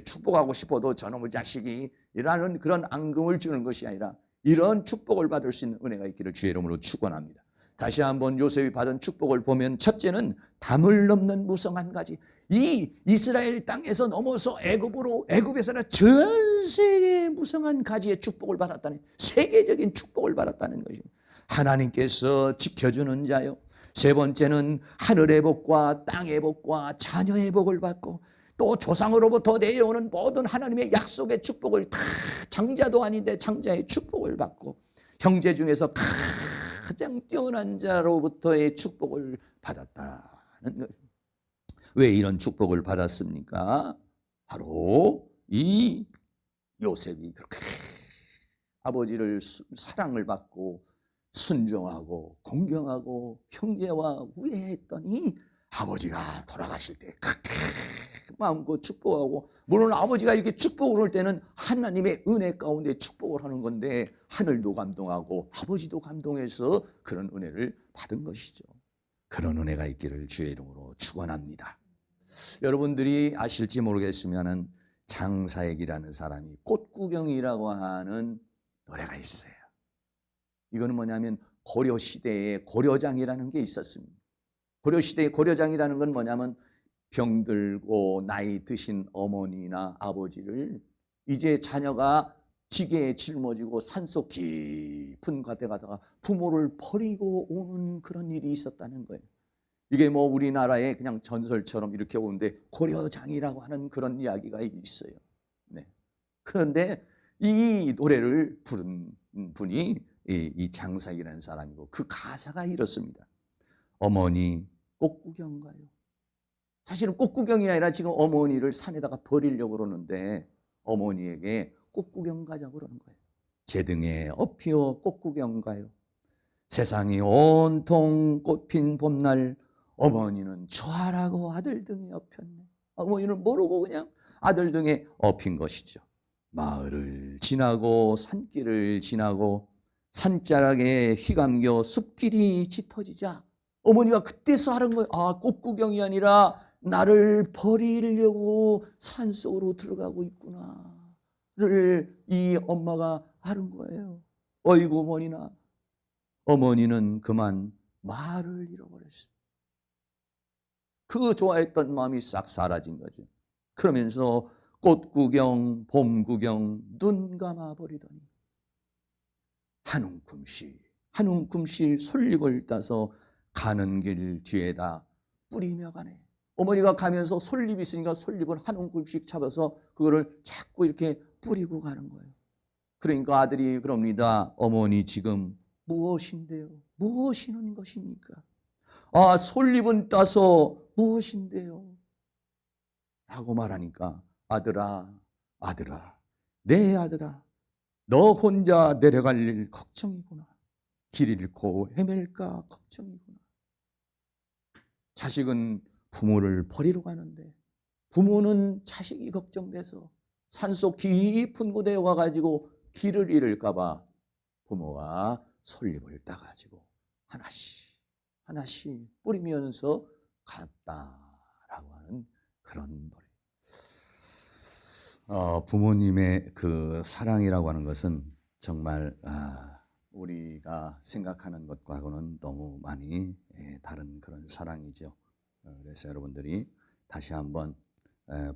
축복하고 싶어도 저놈의 자식이 이라는 그런 앙금을 주는 것이 아니라 이런 축복을 받을 수 있는 은혜가 있기를 주의 이름으로 축원합니다. 다시 한번 요셉이 받은 축복을 보면 첫째는 담을 넘는 무성한 가지. 이 이스라엘 땅에서 넘어서 애굽에서는 전 세계의 무성한 가지의 축복을 받았다는, 세계적인 축복을 받았다는 것입니다. 하나님께서 지켜주는 자요. 세 번째는 하늘의 복과 땅의 복과 자녀의 복을 받고 또 조상으로부터 내려오는 모든 하나님의 약속의 축복을 다, 장자도 아닌데 장자의 축복을 받고 형제 중에서 가장 뛰어난 자로부터의 축복을 받았다는 거예요. 왜 이런 축복을 받았습니까? 바로 이 요셉이 그렇게 아버지를 사랑을 받고 순종하고 공경하고 형제와 우애했더니 아버지가 돌아가실 때 그렇게 마음껏 축복하고, 물론 아버지가 이렇게 축복을 할 때는 하나님의 은혜 가운데 축복을 하는 건데 하늘도 감동하고 아버지도 감동해서 그런 은혜를 받은 것이죠. 그런 은혜가 있기를 주의 이름으로 축원합니다. 여러분들이 아실지 모르겠으면 장사액이라는 사람이 꽃구경이라고 하는 노래가 있어요. 이거는 뭐냐면 고려시대에 고려장이라는 게 있었습니다. 고려시대의 고려장이라는 건 뭐냐면 병들고 나이 드신 어머니나 아버지를 이제 자녀가 지게에 짊어지고 산속 깊은 갓에 가다가 부모를 버리고 오는 그런 일이 있었다는 거예요. 이게 뭐 우리나라에 그냥 전설처럼 이렇게 오는데 고려장이라고 하는 그런 이야기가 있어요. 네. 그런데 이 노래를 부른 분이 이 장사익이라는 사람이고 그 가사가 이렇습니다. 어머니 꽃구경 가요. 사실은 꽃구경이 아니라 지금 어머니를 산에다가 버리려고 그러는데 어머니에게 꽃구경 가자고 그러는 거예요. 제 등에 업히어 꽃구경 가요. 세상이 온통 꽃핀 봄날 어머니는 저하라고 아들 등에 업혔네. 어머니는 모르고 그냥 아들 등에 업힌 것이죠. 마을을 지나고 산길을 지나고 산자락에 휘감겨 숲길이 짙어지자 어머니가 그때서 하는 거예요. 아, 꽃구경이 아니라 나를 버리려고 산속으로 들어가고 있구나를 이 엄마가 하는 거예요. 어이구 어머니나. 어머니는 그만 말을 잃어버렸어요. 그 좋아했던 마음이 싹 사라진 거죠. 그러면서 꽃구경, 봄구경 눈 감아버리더니 한 움큼씩 솔잎을 따서 가는 길 뒤에다 뿌리며 가네. 어머니가 가면서 솔잎이 있으니까 솔잎을 한 움큼씩 잡아서 그거를 자꾸 이렇게 뿌리고 가는 거예요. 그러니까 아들이 그럽니다. 어머니 지금 무엇인데요? 무엇이는 것입니까? 아, 솔잎은 따서 무엇인데요? 라고 말하니까 아들아, 내 아들아, 너 혼자 내려갈 일 걱정이구나. 길 잃고 헤맬까 걱정이구나. 자식은 부모를 버리러 가는데 부모는 자식이 걱정돼서 산속 깊은 곳에 와가지고 길을 잃을까 봐 부모가 솔잎을 따가지고 하나씩 뿌리면서 갔다라고 하는 그런 노래. 부모님의 그 사랑이라고 하는 것은 정말 우리가 생각하는 것과는 너무 많이 다른 그런 사랑이죠. 그래서 여러분들이 다시 한번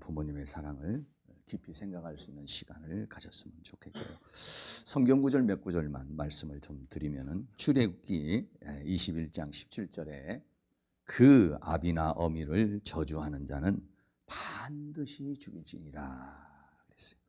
부모님의 사랑을 깊이 생각할 수 있는 시간을 가졌으면 좋겠고요. 성경 구절 몇 구절만 말씀을 좀 드리면은 출애굽기 21장 17절에 그 아비나 어미를 저주하는 자는 반드시 죽일지니라 그랬어요.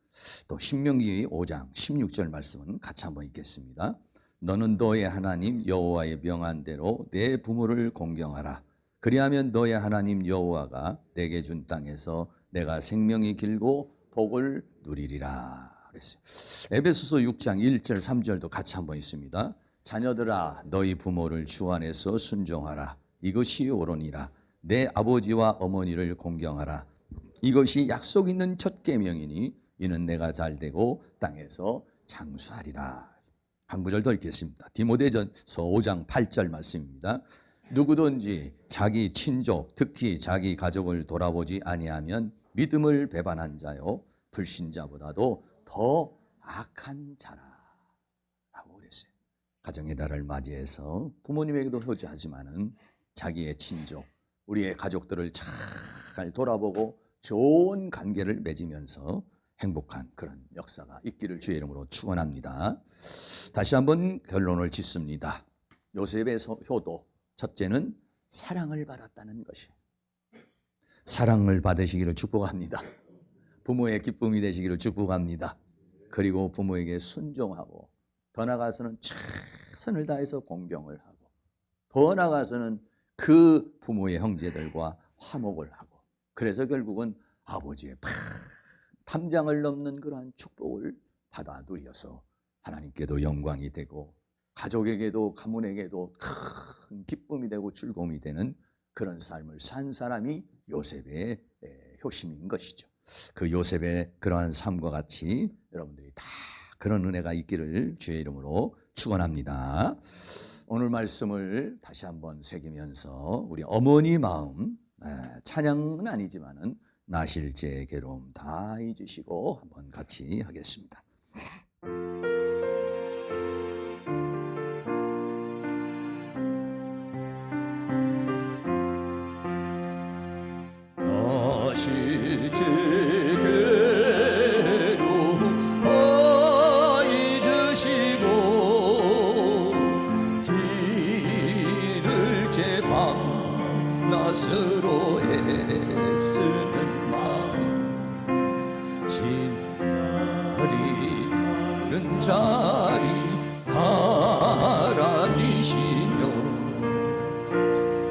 또 신명기 5장 16절 말씀은 같이 한번 읽겠습니다. 너는 너의 하나님 여호와의 명한대로 내 부모를 공경하라. 그리하면 너의 하나님 여호와가 내게 준 땅에서 내가 생명이 길고 복을 누리리라 그랬어요. 에베소서 6장 1절 3절도 같이 한번 있습니다. 자녀들아 너희 부모를 주 안에서 순종하라. 이것이 옳으니라. 내 아버지와 어머니를 공경하라. 이것이 약속 있는 첫 계명이니 이는 내가 잘되고 땅에서 장수하리라. 한 구절 더 읽겠습니다. 디모데전서 5장 8절 말씀입니다. 누구든지 자기 친족 특히 자기 가족을 돌아보지 아니하면 믿음을 배반한 자요 불신자보다도 더 악한 자라 라고 그랬어요. 가정의 달을 맞이해서 부모님에게도 효자하지만은 자기의 친족 우리의 가족들을 잘 돌아보고 좋은 관계를 맺으면서 행복한 그런 역사가 있기를 주의 이름으로 축원합니다. 다시 한번 결론을 짓습니다. 요셉의 효도 첫째는 사랑을 받았다는 것이 사랑을 받으시기를 축복합니다. 부모의 기쁨이 되시기를 축복합니다. 그리고 부모에게 순종하고 더 나아가서는 최선을 다해서 공경을 하고 더 나아가서는 그 부모의 형제들과 화목을 하고 그래서 결국은 아버지의 탐장을 넘는 그러한 축복을 받아 누려서 하나님께도 영광이 되고 가족에게도 가문에게도 큰 기쁨이 되고 즐거움이 되는 그런 삶을 산 사람이 요셉의 효심인 것이죠. 그 요셉의 그러한 삶과 같이 여러분들이 다 그런 은혜가 있기를 주의 이름으로 축원합니다. 오늘 말씀을 다시 한번 새기면서 우리 어머니 마음 찬양은 아니지만은 나실제 괴로움 다 잊으시고 한번 같이 하겠습니다. 나실제 괴로움 다 잊으시고 길을 제밤 낮으로 애쓰는 마음 진정한 있는 자리 가라니시며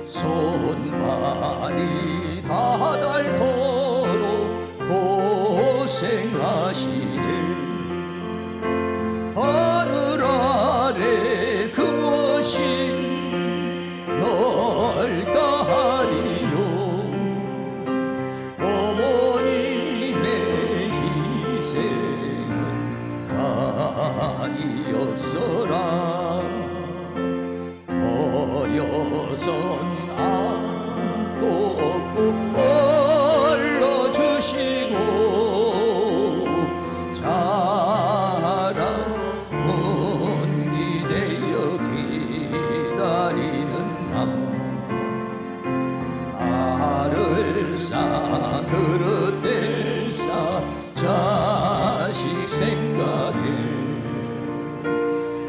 손발이 다닳도록 고생하시네. 하늘 아래 그 무엇이 넓다하리요. 어머님의 희생은 가히 없어라. 어려선 안고 업고 얼러주시고 자랑 문기되어 기다리는 맘. 알을 싸 그릇 낼싸 자식 생각에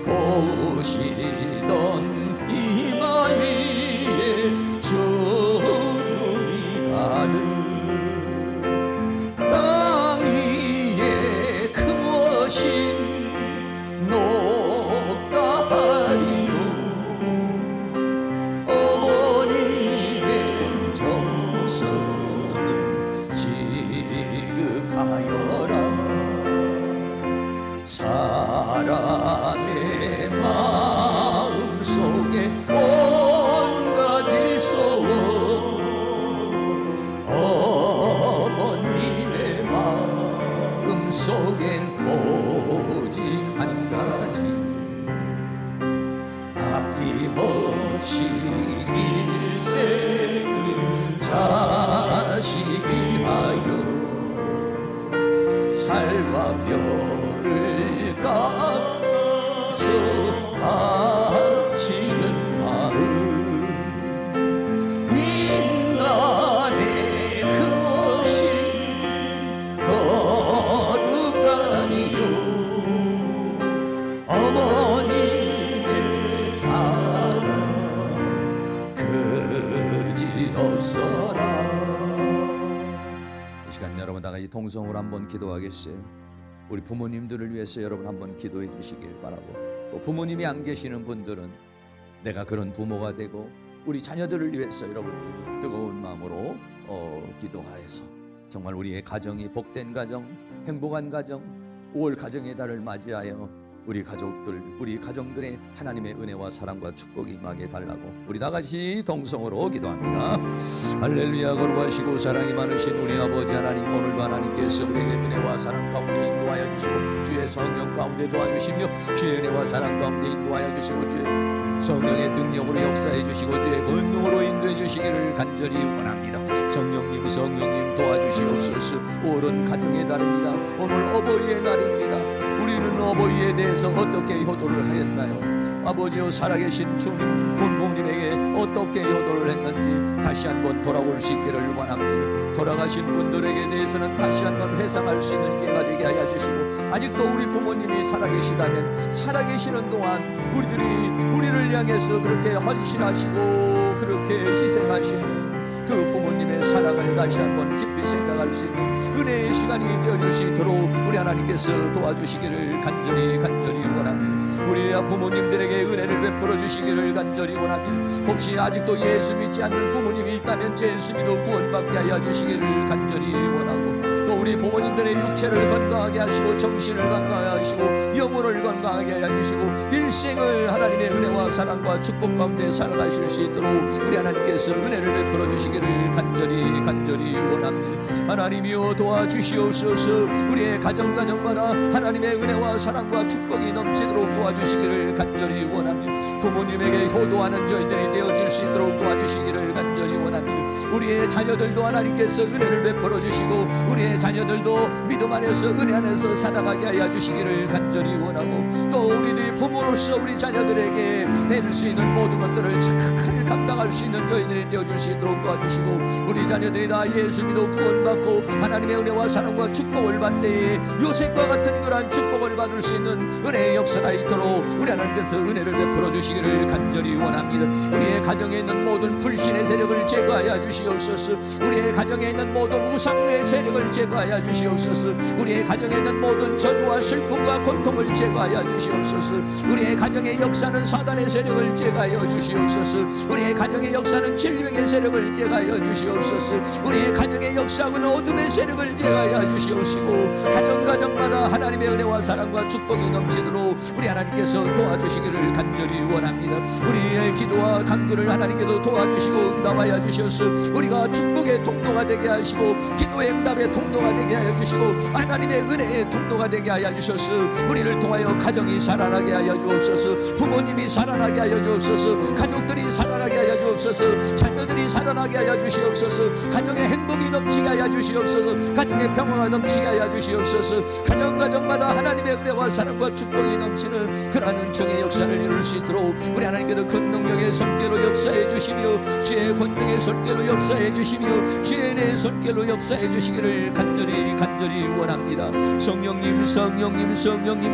고우시던 이마 위에 주름이 가득. 땅 위에 그 무엇이 높다 하리요. 어머님의 정성은 지극하여라. 사람의 마음속에 온가지 소원, 어머님의 마음속엔 오직 한 가지. 아낌없이 일생을 자식 위하여 살과 뼈를 깎아서 바치는 마음. 인간의 그 무엇이 거룩하니요. 어머님의 사랑 그지없어라. 이 시간 여러분 다 같이 통성으로 한번 기도하겠어요. 우리 부모님들을 위해서 여러분 한번 기도해 주시길 바라고, 또 부모님이 안 계시는 분들은 내가 그런 부모가 되고 우리 자녀들을 위해서 여러분들이 뜨거운 마음으로 기도하여서 정말 우리의 가정이 복된 가정, 행복한 가정, 5월 가정의 달을 맞이하여 우리 가정들의 하나님의 은혜와 사랑과 축복이 임하게 달라고 우리 다같이 동성으로 기도합니다. 할렐루야. 거룩하시고 사랑이 많으신 우리 아버지 하나님, 오늘도 하나님께서 우리에게 은혜와 사랑 가운데 인도하여 주시고 주의 성령 가운데 도와주시며 주의 은혜와 사랑 가운데 인도하여 주시고 주의 성령의 능력으로 역사해 주시고 주의 권능으로 인도해 주시기를 간절히 원합니다. 성령님 도와주시옵소서. 5월은 가정의 달입니다. 오늘 어버이의 날입니다. 우리는 어버이에 대해서 어떻게 효도를 하였나요? 아버지여, 살아계신 주님 부모님에게 어떻게 효도를 했는지 다시 한번 돌아올 수 있기를 원합니다. 돌아가신 분들에게 대해서는 다시 한번 회상할 수 있는 기회가 되게 하여 주시고, 아직도 우리 부모님이 살아계시다면 살아계시는 동안 우리를 향해서 그렇게 헌신하시고 그렇게 희생하시는 그 부모님의 사랑을 다시 한번 깊이 생각할 수 있는 은혜의 시간이 되어질 수 있도록 우리 하나님께서 도와주시기를 간절히 원합니다. 우리 부모님들에게 은혜를 베풀어 주시기를 간절히 원합니다. 혹시 아직도 예수 믿지 않는 부모님이 있다면 예수 믿어 구원받게 하여 주시기를 간절히 원하고, 또 우리 부모님들의 육체를 건강하게 하시고 정신을 건강하게 하시고 영혼을 건강하게 하여 주시고 일생을 하나님의 은혜와 사랑과 축복 가운데 살아가실 수 있도록 우리 하나님께서 은혜를 베풀어 주시기를 간절히 원합니다. 하나님이여 도와주시옵소서. 우리의 가정마다 하나님의 은혜와 사랑과 축복이 넘치도록 도와주시기를 간절히 원합니다. 부모님에게 효도하는 저희들이 되어질 수 있도록 도와주시기를 간절히 원합니다. 우리의 자녀들도 하나님께서 은혜를 베풀어 주시고 우리의 자녀들도 믿음 안에서 은혜 안에서 살아가게 하여 주시기를 간절히 원하고, 또 우리들이 부모로서 우리 자녀들에게 해줄 수 있는 모든 것들을 잘 감당할 수 있는 저희들이 되어줄 수 있도록 도와주시고, 우리 자녀들이 다 예수 믿어 구원받고 하나님의 은혜와 사랑과 축복을 받되 요셉과 같은 그러한 축복을 받을 수 있는 은혜의 역사가 있도록 우리 하나님께서 은혜를 베풀어 주시기를 간절히 원합니다. 우리의 가정에 있는 모든 불신의 세력을 제거하여 주시고 주시옵소서. 우리의 가정에 있는 모든 우상의 세력을 제거하여 주시옵소서. 우리의 가정에 있는 모든 저주와 슬픔과 고통을 제거하여 주시옵소서. 우리의 가정의 역사는 사단의 세력을 제거하여 주시옵소서. 우리의 가정의 역사는 질병의 세력을 제거하여 주시옵소서. 우리의 가정의 역사는 어둠의 세력을 제거하여 주시옵시고, 가정마다 하나님의 은혜와 사랑과 축복이 넘치도록 우리 하나님께서 도와주시기를 간절히 원합니다. 우리의 기도와 간구를 하나님께서 도와주시고 응답하여 주셔서 우리가 축복의 통로가 되게 하시고, 기도의 응답의 통로가 되게 하여 주시고, 하나님의 은혜의 통로가 되게 하여 주셔서 우리를 통하여 가정이 살아나게 하여 주옵소서. 부모님이 살아나게 하여 주옵소서. 가족들이 살아나게 하여 주옵소서. 자녀들이 살아나게 하여 주시옵소서. 가정의 행복이 넘치게 하여 주시옵소서. 가정의 평화가 넘치게 하여 주시옵소서. 가정마다 하나님의 은혜와 사랑과 축복이 넘치는 그러한 은총의 역사를 이룰 수 있도록 우리 하나님께서 큰 능력의 손길로 역사해 주시며, 주의 권능의 손길로 역사해 주시며, 주의 은혜의 손길로 역사해 주시기를 간절히 원합니다. 성령님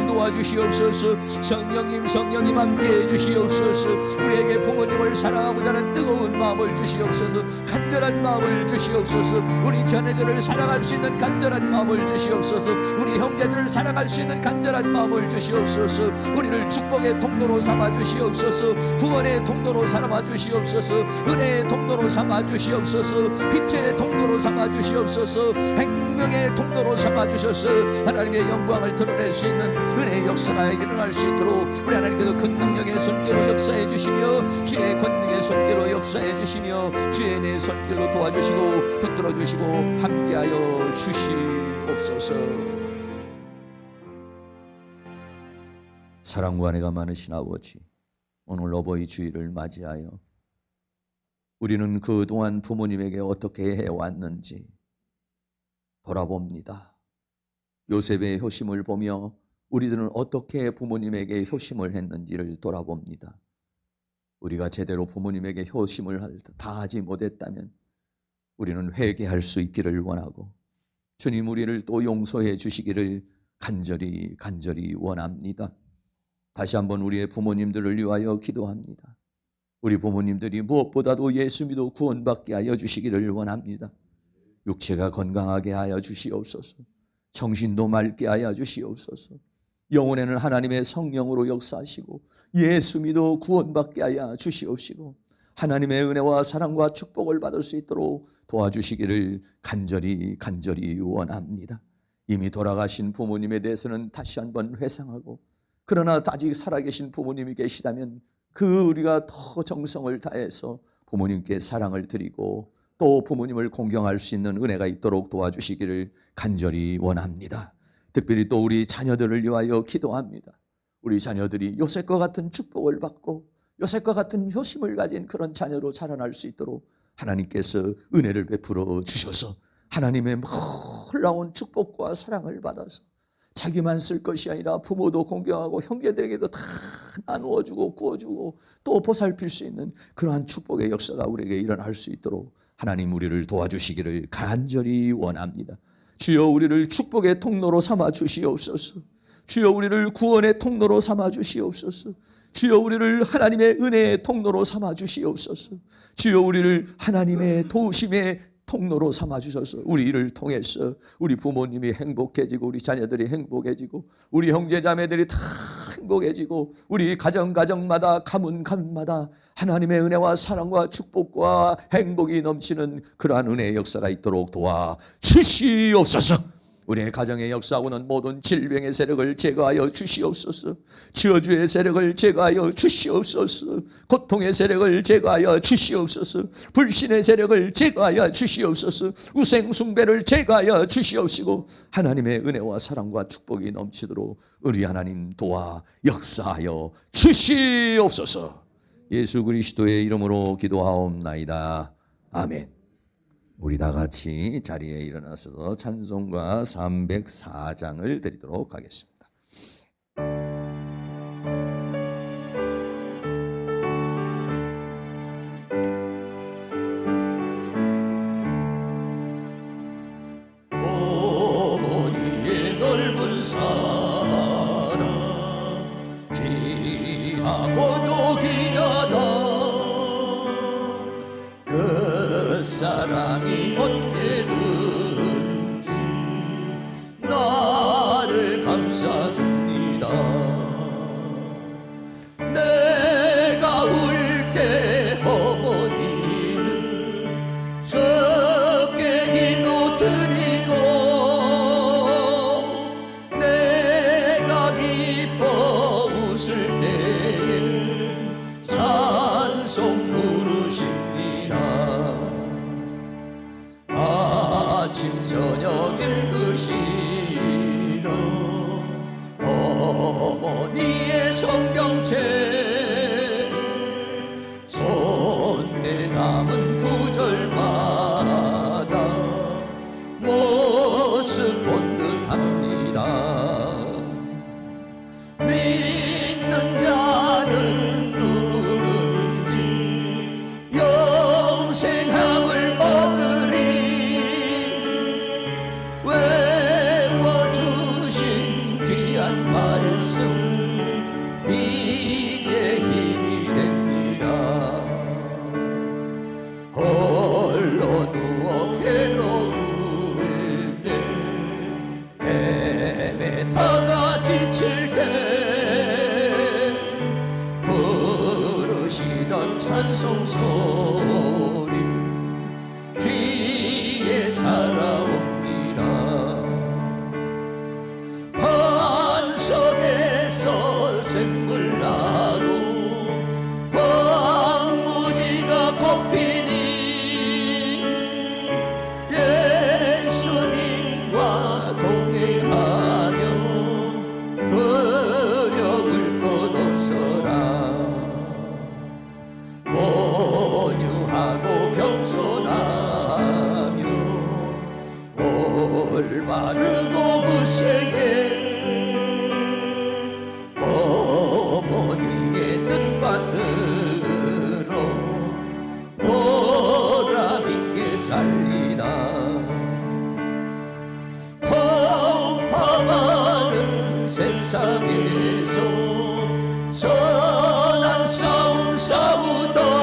도와주시옵소서. 성령님 함께해 주시옵소서. 우리에게 부모님을 사랑하고자 하는 뜨거운 마음을 주시옵소서. 간절한 마음을 주시옵소서. 우리 자녀들을 사랑할 수 있는 간절한 마음을 주시옵소서. 우리 형제들을 사랑할 수 있는 간절한 마음을 주시옵소서. 우리를 축복의 통로로 삼아 주시옵소서. 구원의 통로로 삼아 주시옵소서. 은혜의 통로로 삼아 주시옵소서. 빛의 통로로 삼아 주시옵소서. 생명의 통로로 삼아 주셔서 하나님의 영광을 드러낼 수 있는 은혜의 역사가 일어날 수 있도록 우리 하나님께서 큰 능력의 손길로 역사해 주시며, 주의 권능의 손길로 역사해 주시며, 주의 은혜의 손길로 도와주시고 붙들어 주시고 함께하여 주시옵소서. 사랑과 은혜가 많으신 아버지, 오늘 어버이 주일을 맞이하여 우리는 그동안 부모님에게 어떻게 해왔는지 돌아봅니다. 요셉의 효심을 보며 우리들은 어떻게 부모님에게 효심을 했는지를 돌아봅니다. 우리가 제대로 부모님에게 효심을 다하지 못했다면 우리는 회개할 수 있기를 원하고, 주님 우리를 또 용서해 주시기를 간절히 원합니다. 다시 한번 우리의 부모님들을 위하여 기도합니다. 우리 부모님들이 무엇보다도 예수 믿어 구원받게 하여 주시기를 원합니다. 육체가 건강하게 하여 주시옵소서. 정신도 맑게 하여 주시옵소서. 영혼에는 하나님의 성령으로 역사하시고 예수 믿어 구원받게 하여 주시옵시고, 하나님의 은혜와 사랑과 축복을 받을 수 있도록 도와주시기를 간절히 원합니다. 이미 돌아가신 부모님에 대해서는 다시 한번 회상하고, 그러나 아직 살아계신 부모님이 계시다면 우리가 더 정성을 다해서 부모님께 사랑을 드리고 또 부모님을 공경할 수 있는 은혜가 있도록 도와주시기를 간절히 원합니다. 특별히 또 우리 자녀들을 위하여 기도합니다. 우리 자녀들이 요셉과 같은 축복을 받고 요셉과 같은 효심을 가진 그런 자녀로 자라날 수 있도록 하나님께서 은혜를 베풀어 주셔서 하나님의 놀라운 축복과 사랑을 받아서 자기만 쓸 것이 아니라 부모도 공경하고 형제들에게도 다 나누어주고 구워주고 또 보살필 수 있는 그러한 축복의 역사가 우리에게 일어날 수 있도록 하나님 우리를 도와주시기를 간절히 원합니다. 주여 우리를 축복의 통로로 삼아 주시옵소서. 주여 우리를 구원의 통로로 삼아 주시옵소서. 주여 우리를 하나님의 은혜의 통로로 삼아 주시옵소서. 주여 우리를 하나님의 도우심의 통로로 삼아주셔서 우리 일을 통해서 우리 부모님이 행복해지고 우리 자녀들이 행복해지고 우리 형제자매들이 다 행복해지고 우리 가정마다 가문마다 하나님의 은혜와 사랑과 축복과 행복이 넘치는 그러한 은혜의 역사가 있도록 도와주시옵소서. 우리의 가정에 역사하고는 모든 질병의 세력을 제거하여 주시옵소서. 저주의 세력을 제거하여 주시옵소서. 고통의 세력을 제거하여 주시옵소서. 불신의 세력을 제거하여 주시옵소서. 우생숭배를 제거하여 주시옵시고 하나님의 은혜와 사랑과 축복이 넘치도록 우리 하나님 도와 역사하여 주시옵소서. 예수 그리스도의 이름으로 기도하옵나이다. 아멘. 우리 다 같이 자리에 일어나서 찬송가 304장을 드리도록 하겠습니다. 어머니의 넓은 사랑 귀하고도 귀하다 그 사랑 사랑이 언제든지 나를 감싸줍니다. 내가 울 때 어머니는 적게 기도드리고 내가 기뻐 웃을 때에 찬송 부르십니다. 아침 저녁 읽으시던 어머니의 성경책 손때 남은 구절마다 모습 본 듯합니다. 믿는 자는 누구든지 영생함을 얻으리. 외워주신 귀한 말씀 이제 힘이 됩니다. 홀로 누워 괴로울 때 헤매다가 지칠 때 부르시던 찬송 소리 귀에 살아옵니다. 반석에서 샘물 나고 황무지가 꽃피니 예수님과 동행하며 두려울 것 없어라. 온유하고 겸손하며 올바르고 무색에 어머니의 뜻받들어 보람있게 살리다. 펑파하는 세상에서 선한 싸움 싸우던